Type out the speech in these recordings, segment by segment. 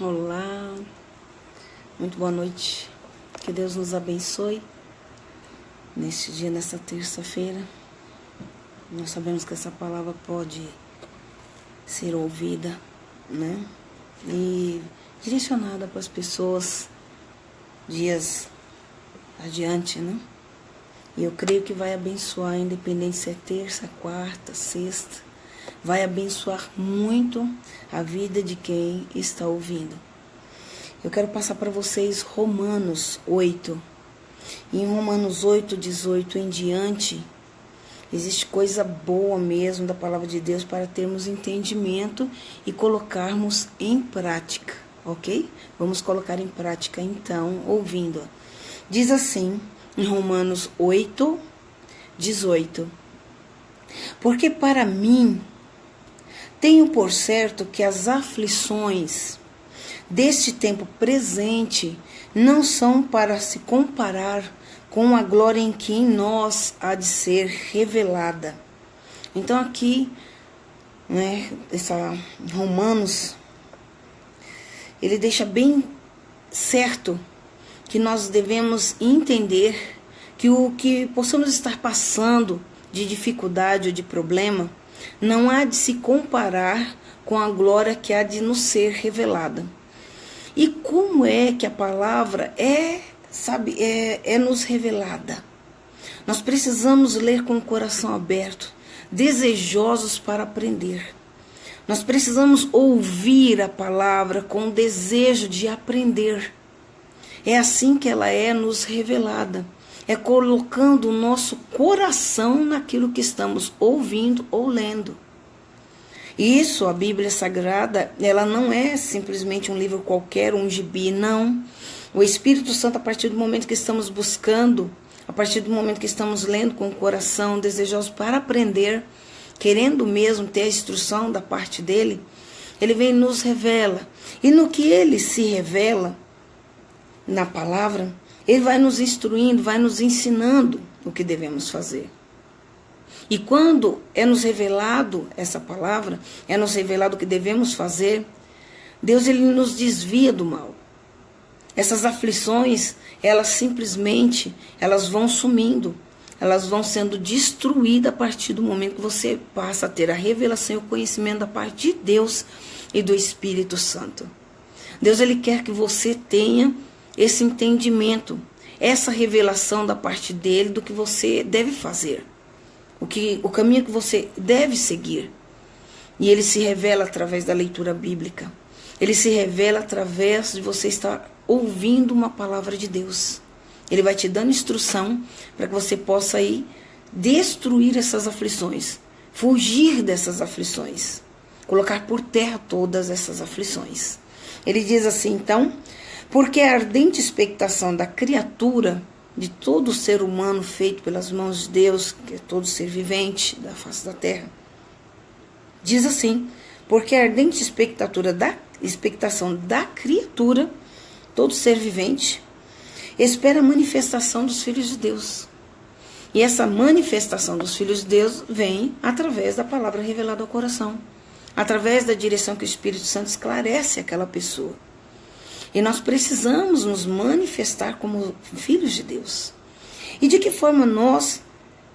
Olá, muito boa noite. Que Deus nos abençoe neste dia, nessa terça-feira. Nós sabemos que essa palavra pode ser ouvida, né? E direcionada para as pessoas dias adiante, né? E eu creio que vai abençoar, independente se é terça, quarta, sexta. Vai abençoar muito a vida de quem está ouvindo. Eu quero passar para vocês Romanos 8. Em Romanos 8, 18 em diante, existe coisa boa mesmo da palavra de Deus para termos entendimento e colocarmos em prática, ok? Vamos colocar em prática então, ouvindo. Diz assim, em Romanos 8, 18. Porque para mim, tenho por certo que as aflições deste tempo presente não são para se comparar com a glória em que em nós há de ser revelada. Então aqui, né, Romanos, ele deixa bem certo que nós devemos entender que o que possamos estar passando de dificuldade ou de problema não há de se comparar com a glória que há de nos ser revelada. E como é que a palavra é nos revelada? Nós precisamos ler com o coração aberto, desejosos para aprender. Nós precisamos ouvir a palavra com o desejo de aprender. É assim que ela é nos revelada. É colocando o nosso coração naquilo que estamos ouvindo ou lendo. Isso, a Bíblia Sagrada, ela não é simplesmente um livro qualquer, um gibi, não. O Espírito Santo, a partir do momento que estamos buscando, a partir do momento que estamos lendo com o coração desejoso para aprender, querendo mesmo ter a instrução da parte dele, ele vem e nos revela. E no que ele se revela, na palavra, ele vai nos instruindo, vai nos ensinando o que devemos fazer. E quando é nos revelado essa palavra, é nos revelado o que devemos fazer, Deus ele nos desvia do mal. Essas aflições, elas vão sumindo, elas vão sendo destruídas a partir do momento que você passa a ter a revelação e o conhecimento da parte de Deus e do Espírito Santo. Deus ele quer que você tenha esse entendimento, essa revelação da parte dele do que você deve fazer, o caminho que você deve seguir. E ele se revela através da leitura bíblica. Ele se revela através de você estar ouvindo uma palavra de Deus. Ele vai te dando instrução para que você possa ir destruir essas aflições, fugir dessas aflições, colocar por terra todas essas aflições. Ele diz assim, então, porque a ardente expectação da criatura, de todo ser humano feito pelas mãos de Deus, que é todo ser vivente da face da terra, diz assim, porque a ardente expectação da criatura, todo ser vivente, espera a manifestação dos filhos de Deus. E essa manifestação dos filhos de Deus vem através da palavra revelada ao coração, através da direção que o Espírito Santo esclarece àquela pessoa. E nós precisamos nos manifestar como filhos de Deus. E de que forma nós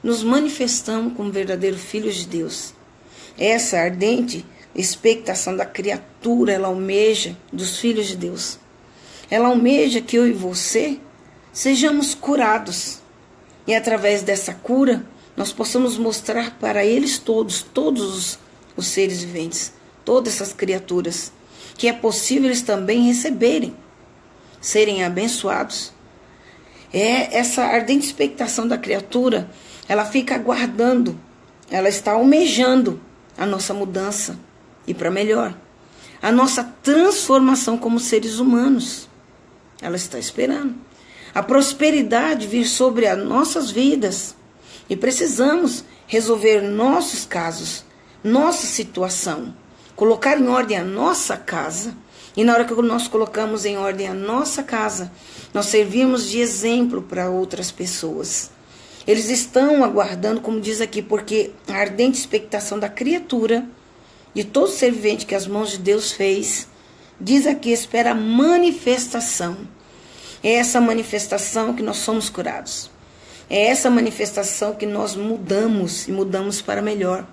nos manifestamos como verdadeiros filhos de Deus? Essa ardente expectação da criatura, ela almeja dos filhos de Deus. Ela almeja que eu e você sejamos curados. E através dessa cura, nós possamos mostrar para eles todos os seres viventes, todas essas criaturas, que é possível eles também receberem, serem abençoados. Essa ardente expectação da criatura, ela fica aguardando, ela está almejando a nossa mudança e para melhor, a nossa transformação como seres humanos. Ela está esperando a prosperidade vir sobre as nossas vidas e precisamos resolver nossos casos, nossa situação, colocar em ordem a nossa casa. E na hora que nós colocamos em ordem a nossa casa, nós servimos de exemplo para outras pessoas. Eles estão aguardando, como diz aqui, porque a ardente expectação da criatura, de todo ser vivente que as mãos de Deus fez, diz aqui, espera a manifestação. É essa manifestação que nós somos curados. É essa manifestação que nós mudamos e mudamos para melhor.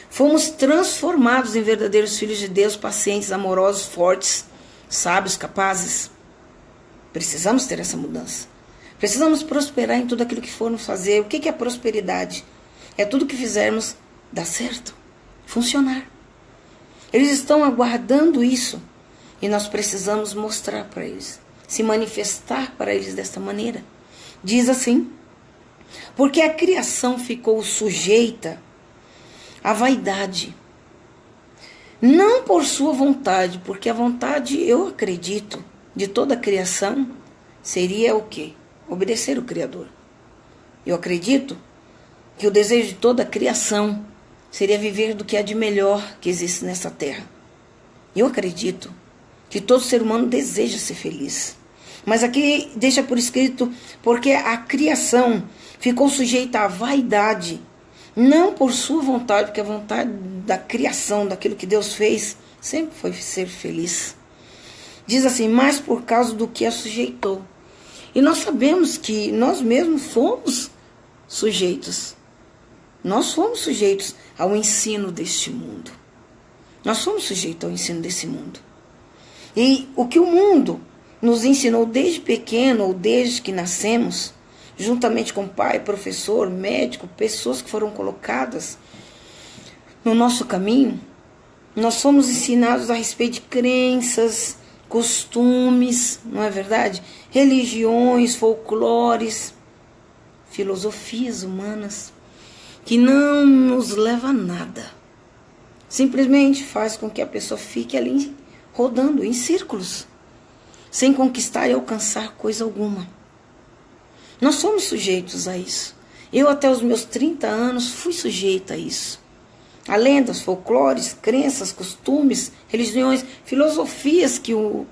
Fomos transformados em verdadeiros filhos de Deus, pacientes, amorosos, fortes, sábios, capazes. Precisamos ter essa mudança. Precisamos prosperar em tudo aquilo que formos fazer. O que é prosperidade? É tudo que fizermos dar certo, funcionar. Eles estão aguardando isso e nós precisamos mostrar para eles, se manifestar para eles desta maneira. Diz assim, porque a criação ficou sujeita à vaidade, não por sua vontade, porque a vontade, eu acredito, de toda a criação seria o quê? Obedecer o Criador. Eu acredito que o desejo de toda a criação seria viver do que há de melhor que existe nessa terra. Eu acredito que todo ser humano deseja ser feliz. Mas aqui deixa por escrito, porque a criação ficou sujeita à vaidade, não por sua vontade, porque a vontade da criação, daquilo que Deus fez, sempre foi ser feliz. Diz assim, mas por causa do que a sujeitou. E nós sabemos que nós mesmos fomos sujeitos. Nós fomos sujeitos ao ensino deste mundo. Nós somos sujeitos ao ensino desse mundo. E o que o mundo nos ensinou desde pequeno ou desde que nascemos, juntamente com pai, professor, médico, pessoas que foram colocadas no nosso caminho, nós somos ensinados a respeito de crenças, costumes, não é verdade? Religiões, folclores, filosofias humanas, que não nos leva a nada. Simplesmente faz com que a pessoa fique ali rodando em círculos, sem conquistar e alcançar coisa alguma. Nós somos sujeitos a isso. Eu até os meus 30 anos fui sujeita a isso. A lendas, folclores, crenças, costumes, religiões, filosofias que o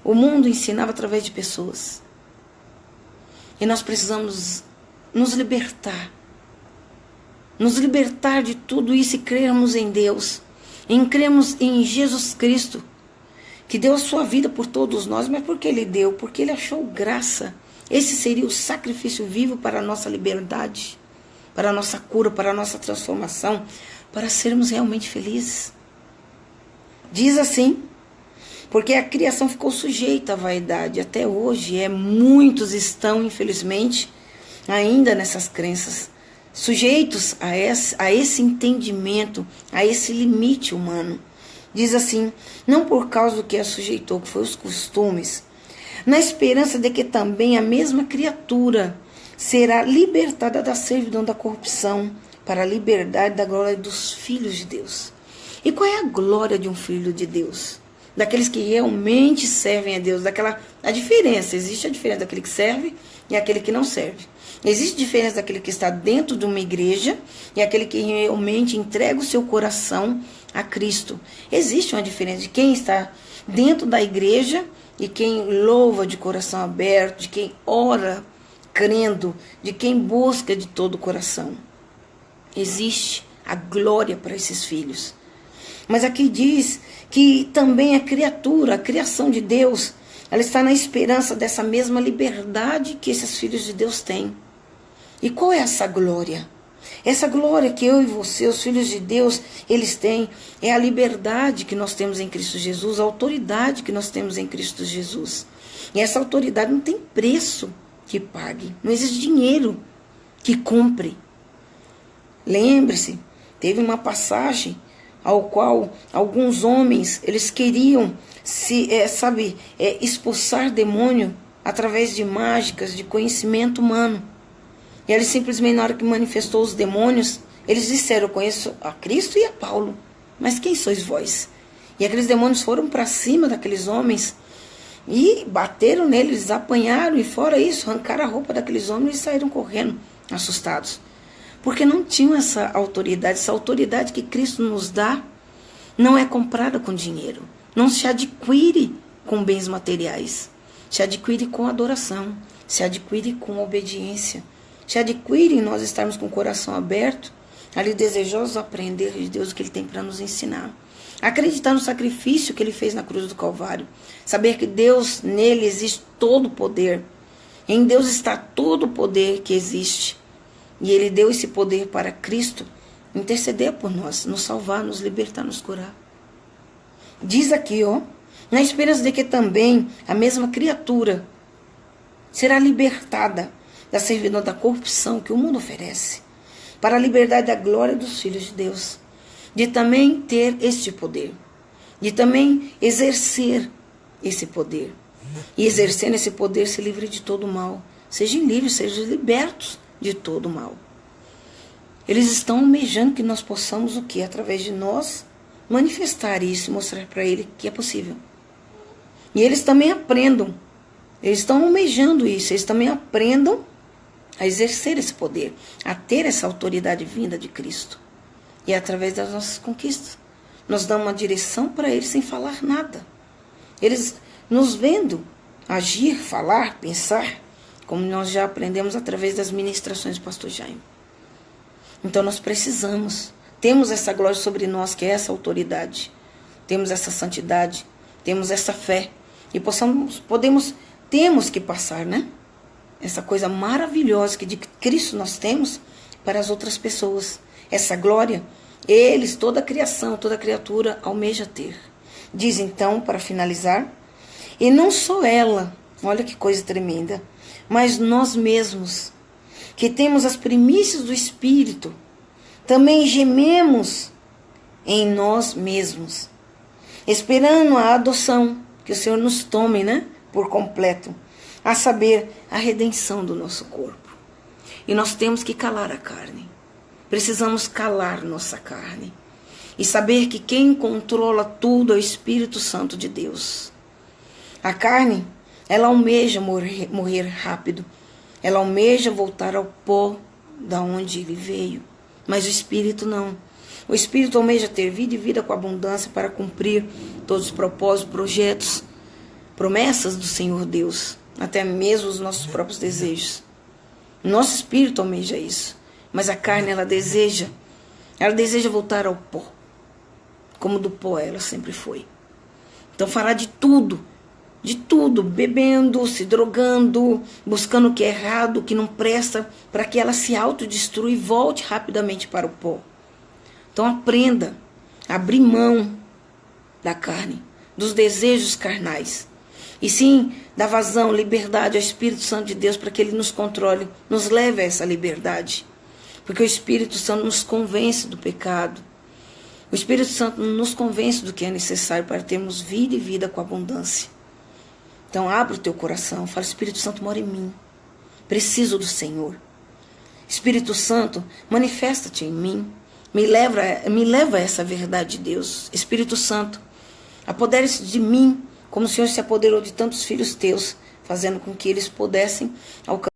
mundo ensinava através de pessoas. E nós precisamos nos libertar. Nos libertar de tudo isso e crermos em Deus. E crermos em Jesus Cristo, que deu a sua vida por todos nós, mas por que Ele deu? Porque Ele achou graça. Esse seria o sacrifício vivo para a nossa liberdade, para a nossa cura, para a nossa transformação, para sermos realmente felizes. Diz assim, porque a criação ficou sujeita à vaidade. Até hoje, muitos estão, infelizmente, ainda nessas crenças, sujeitos a esse entendimento, a esse limite humano. Diz assim, não por causa do que a sujeitou, que foi os costumes, na esperança de que também a mesma criatura será libertada da servidão da corrupção para a liberdade da glória dos filhos de Deus. E qual é a glória de um filho de Deus? Daqueles que realmente servem a Deus. A diferença, existe a diferença daquele que serve e aquele que não serve. Existe a diferença daquele que está dentro de uma igreja e aquele que realmente entrega o seu coração a Cristo. Existe uma diferença de quem está dentro da igreja e quem louva de coração aberto, de quem ora crendo, de quem busca de todo o coração. Existe a glória para esses filhos. Mas aqui diz que também a criatura, a criação de Deus, ela está na esperança dessa mesma liberdade que esses filhos de Deus têm. E qual é essa glória? Essa glória que eu e você, os filhos de Deus, eles têm, é a liberdade que nós temos em Cristo Jesus, a autoridade que nós temos em Cristo Jesus. E essa autoridade não tem preço que pague, não existe dinheiro que compre. Lembre-se, teve uma passagem ao qual alguns homens, eles queriam expulsar demônio através de mágicas, de conhecimento humano. E eles simplesmente, na hora que manifestou os demônios, eles disseram, eu conheço a Cristo e a Paulo, mas quem sois vós? E aqueles demônios foram para cima daqueles homens e bateram neles, apanharam, e fora isso, arrancaram a roupa daqueles homens e saíram correndo, assustados. Porque não tinham essa autoridade que Cristo nos dá, não é comprada com dinheiro, não se adquire com bens materiais, se adquire com adoração, se adquire com obediência, se adquire em nós estarmos com o coração aberto, ali desejosos de aprender de Deus o que Ele tem para nos ensinar. Acreditar no sacrifício que ele fez na cruz do Calvário. Saber que Deus, nele existe todo o poder. Em Deus está todo o poder que existe. E ele deu esse poder para Cristo interceder por nós, nos salvar, nos libertar, nos curar. Diz aqui, na esperança de que também a mesma criatura será libertada da servidão da corrupção que o mundo oferece, para a liberdade da glória dos filhos de Deus, de também ter este poder, de também exercer esse poder, e exercendo esse poder se livre de todo o mal, sejam livres, sejam libertos de todo o mal. Eles estão almejando que nós possamos o quê? Através de nós, manifestar isso, mostrar para ele que é possível. E eles também aprendam, eles estão almejando isso, eles também aprendam a exercer esse poder, a ter essa autoridade vinda de Cristo. E através das nossas conquistas, nós damos uma direção para eles sem falar nada. Eles nos vendo agir, falar, pensar, como nós já aprendemos através das ministrações do pastor Jaime. Então nós precisamos, temos essa glória sobre nós, que é essa autoridade, temos essa santidade, temos essa fé, e temos que passar, né? Essa coisa maravilhosa que de Cristo nós temos para as outras pessoas. Essa glória, eles, toda a criação, toda a criatura almeja ter. Diz então, para finalizar, e não só ela, olha que coisa tremenda, mas nós mesmos, que temos as primícias do Espírito, também gememos em nós mesmos, esperando a adoção, que o Senhor nos tome, né, por completo, a saber, a redenção do nosso corpo. E nós temos que calar a carne. Precisamos calar nossa carne. E saber que quem controla tudo é o Espírito Santo de Deus. A carne, ela almeja morrer rápido. Ela almeja voltar ao pó da onde ele veio. Mas o Espírito não. O Espírito almeja ter vida e vida com abundância para cumprir todos os propósitos, projetos, promessas do Senhor Deus. Até mesmo os nossos próprios desejos. Nosso espírito almeja isso. Mas a carne, ela deseja voltar ao pó. Como do pó ela sempre foi. Então fará de tudo, bebendo, se drogando, buscando o que é errado, o que não presta, para que ela se autodestrua e volte rapidamente para o pó. Então aprenda a abrir mão da carne, dos desejos carnais. E sim, dá vazão, liberdade ao Espírito Santo de Deus para que ele nos controle, nos leve a essa liberdade. Porque o Espírito Santo nos convence do pecado. O Espírito Santo nos convence do que é necessário para termos vida e vida com abundância. Então abre o teu coração, fala: Espírito Santo, mora em mim. Preciso do Senhor. Espírito Santo, manifesta-te em mim. Me leva a essa verdade de Deus. Espírito Santo, apodere-se de mim, como o Senhor se apoderou de tantos filhos teus, fazendo com que eles pudessem alcançar